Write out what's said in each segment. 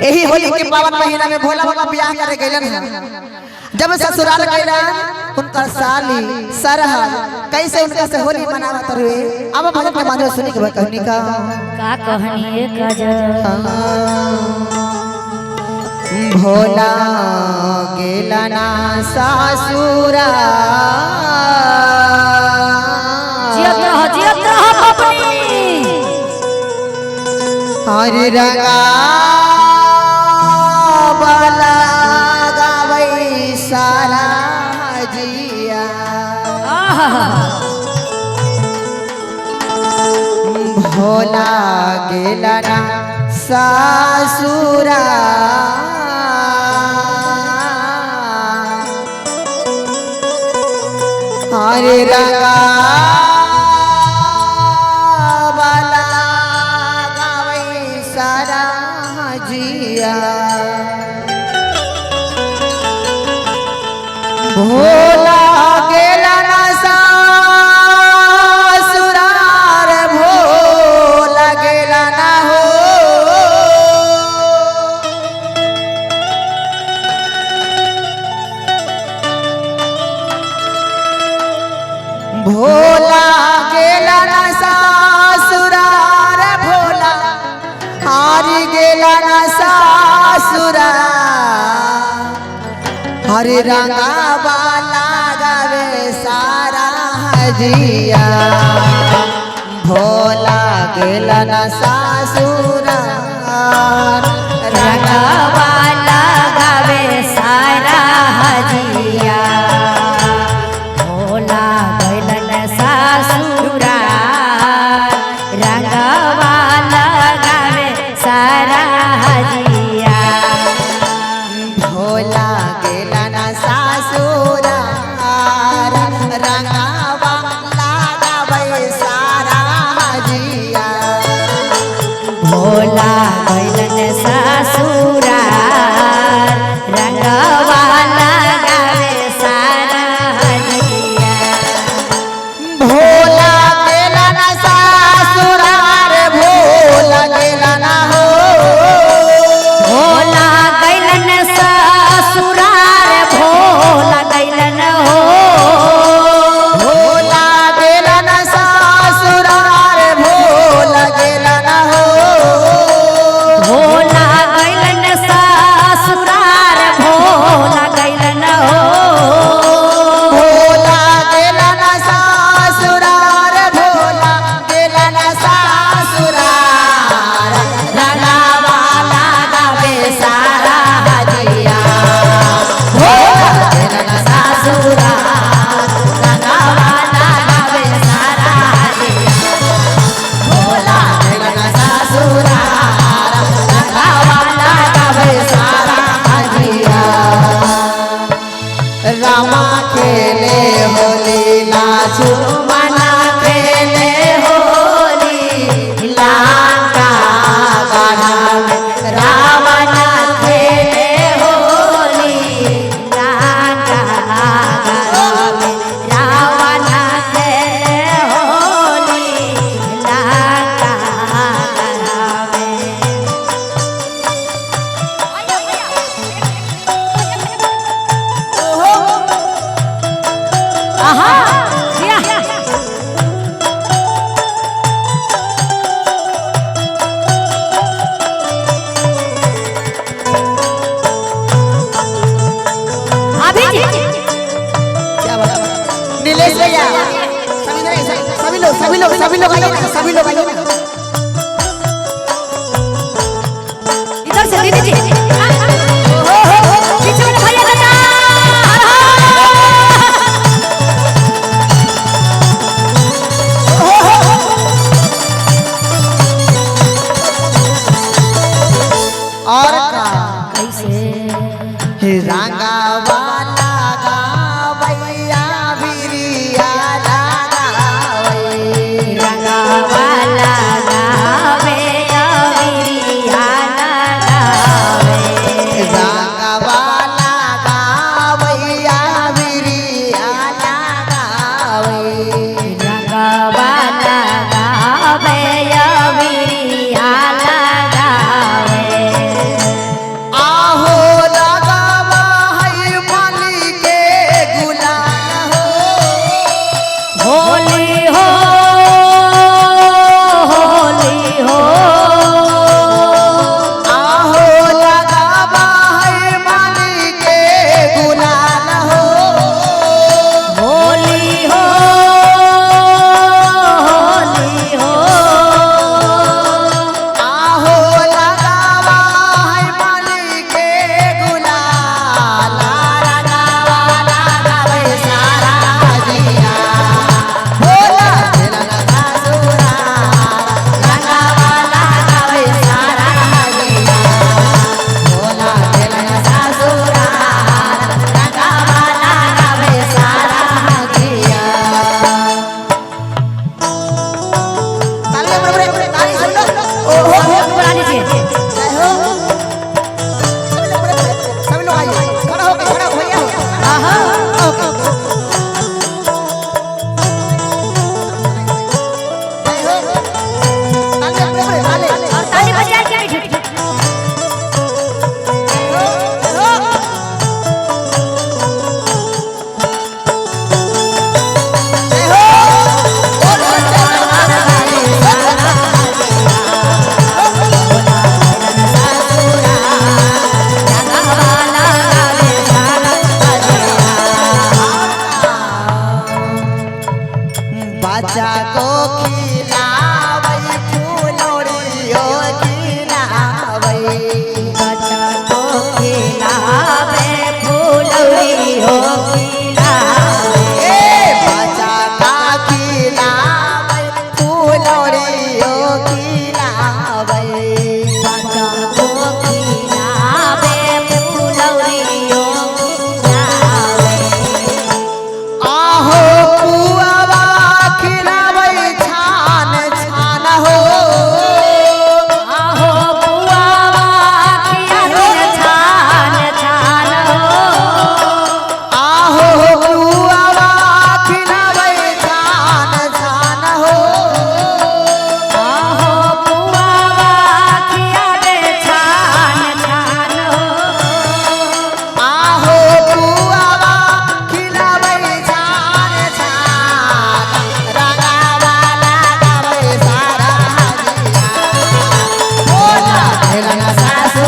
यही होली के पावन महीना में भोला बाबा ब्याह करे गइलन है। जब ससुराल गइलन उनका साली सरह कैसे उनका से होली मनावत रहे। अब भजन के माध्यम सुनी के कहनी का कहानी गजब भोला गेला ना सासुरा जियत रह पपनी हरि रंगा बाला गावई सारा जिया भोला गेला ना सासुरा हरि रंगा बाला गावई सारा जिया भोला गेला ना सासुरा रे भोला गेला ना हो भोला गेला ना सासुरा रे भोला हारी गेला ना सासुरा हरे रंगा बाला गावे सारा जिया भोला गेला ना सासुरा रंगा वाला गावे सारा हजिया भोला गइलन सासुरा रंगा वाला गावे सारा हजिया भोला गेला ना सासुरा रंगा बाला गावे सारा जिया भोला गइलन सासुरा रंगा वाला गावे सारा हजिया भोला गेला ना सासुरा रे भोला गेला ना हो भोला गइलन ससुरार भोला गइलन हो भोला गेला ना सासुरा रे भोला गेला ना हो भोला गइलन ससुरार भोला गइलन हो भोला गेला ना सासुरा रे भोला गेला ना सासुरा रंगा वाला गावे सारा हजिया भोला गइलन ससुरार रंगा वाला गावे सारा हजिया भोला गइलन ससुरार रंगा वाला गावे सारा हजिया रामा खेले होली नाचू मना खेले होली लंका गढ़ा में रावण खेले होली लंका गढ़ा में रावण खेले होली लंका गढ़ा में आहा या अभी क्या बात है नीलेश भैया सभी लोग आइए ना सभी लोग आइए ना इधर से दीदी जी पीछे वाले भैया का और का कैसे रंगा वाला गावैया बिरिया लगावै रंगा वाला गावे अविरिया लगावे रंगा वाला गावैया बिरिया लगावै रंगा वाला गावे अविरिया लगावे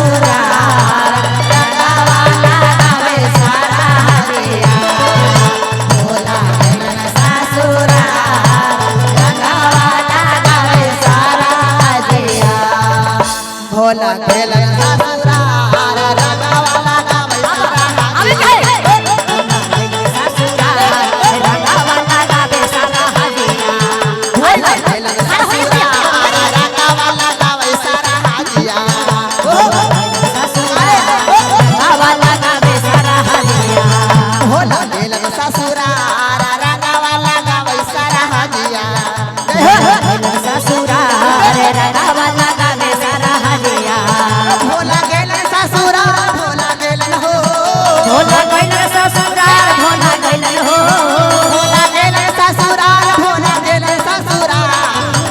ससुराल रंगवाला गावे सारा हजिया भोला गइलन ससुराल रंगवाला गावे सारा हजिया भोला गइलन ससुराल रंगवाला गावे सारा अबे ससुराल रंगवाला गावे सारा हजिया भोला गइलन ससुराल रंगवाला गावे सारा हाजिया रंगवाला गावे सारा हजिया भोला गइलन ससुराल रंगवाला गावे सारा हाजिया ससुराल रंगवाला गावे सारा हजिया भोला गइलन ससुराल भोला गइलन हो भोला गइलन ससुराल भोला गइलन हो भोला गइलन ससुराल भोला गइलन ससुराल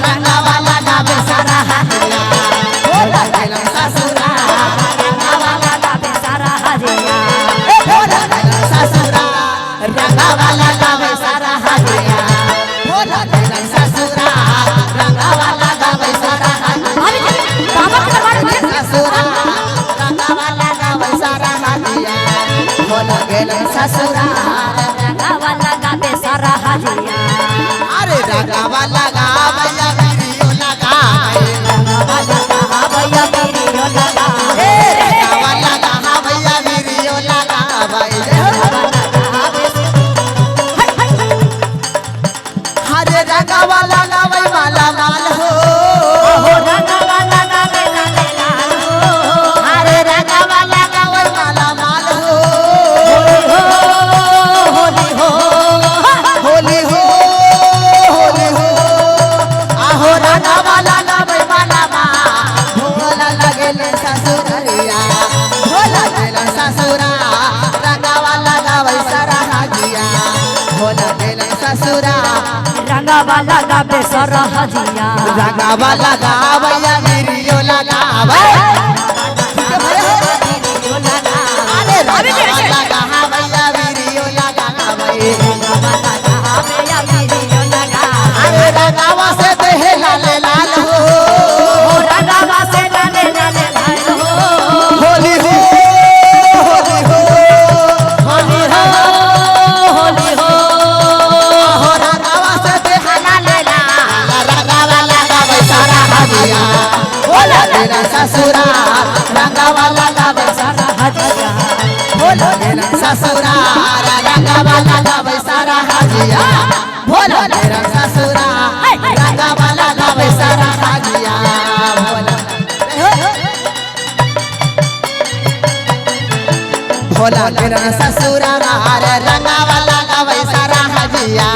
रंगवाला गावे सारा हाजिया भोला गइलन ससुराल रंगवाला गावे सारा हजिया भोला गइलन ससुराल रंगवाला गावे सारा हाजिया भोला गइलन ससुराल रंगवाला गावे सारा हाजिया ससुराल रंगवाला गावे सारा हाजिया भोला गइलन ससुराल रंगवाला गावे सारा हजिया अरे रंगवाला गावे या वीडियो लगावे रंगवाला गावे वीडियो लगावे रंगवाला गावे या वीडियो लगावे हरे रंगवाला गावे माला माल हो रंगवाला गावे लाल हो हरे रंगवाला गावे माला माल हो होली हो होली हो होली हो आहो रंगवाला गावे माला माल भोला लगेले ससुरिया भोला लगेले ससुरा रंगवाला गावे सारा हाजिया भोला लगेले ससुरा रंगवाला गावे सारा हजिया रंगवाला गावे या वीडियो लगावे अरे रंगवाला गावे या वीडियो लगावे अरे रंगवा से देह लाल लाल हो होली हो होली हो आहो रंगवा से देह लाल लाल रंगवाला गावे सारा हाजिया भोला तेरा ससुराल रंगवाला गावे सारा भोला तेरा ससुराल रंगवाला गावे सारा हाजिया भोला तेरा ससुराल रंगवाला गावे सारा हाजिया भोला तेरा ससुराल रंगवाला गावे सारा हाजिया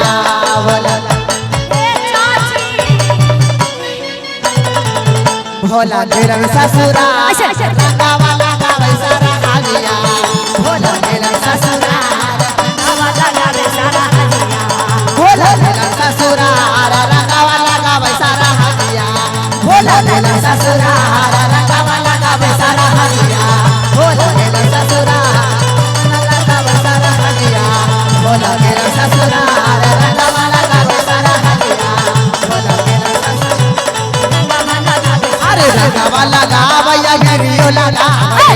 भोला तेरा ससुराल रंगवाला गावे सारा हाजिया भोला तेरा ससुराल भोला तेरा ससुराल रंगवाला गावे सारा हाजिया भोला तेरा ससुराल रंगवाला गावे सारा हाजिया भोला तेरा ससुराल गावे सारा हाजिया भोला तेरा ससुराल रंगवाला गावे सारा हाजिया भोला तेरा अरे रंगवाला गावे या गिरियो लगावे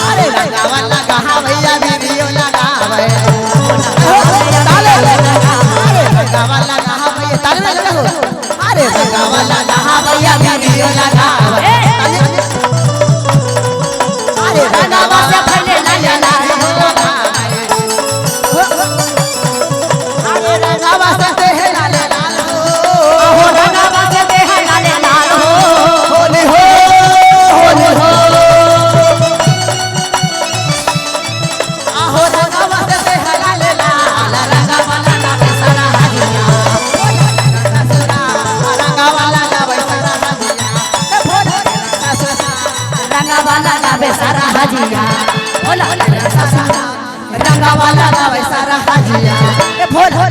अरे रंगवाला गावे या गिरियो लगावे ताले अरे रंगवाला गावे ताले लगो अरे रंगवाला गावे या गिरियो लगावे अरे रंगवा से पहले लाल लाल अरे रंगवा से देह लाल लाल हो होली हो होली हो आहो रंगवा से देह लाल लाल रंगवाला गावे सारा हाजिया रंगवाला गावे सारा हाजिया रंगवाला गावे सारा हजिया रंगवाला गावे सारा हाजिया भोला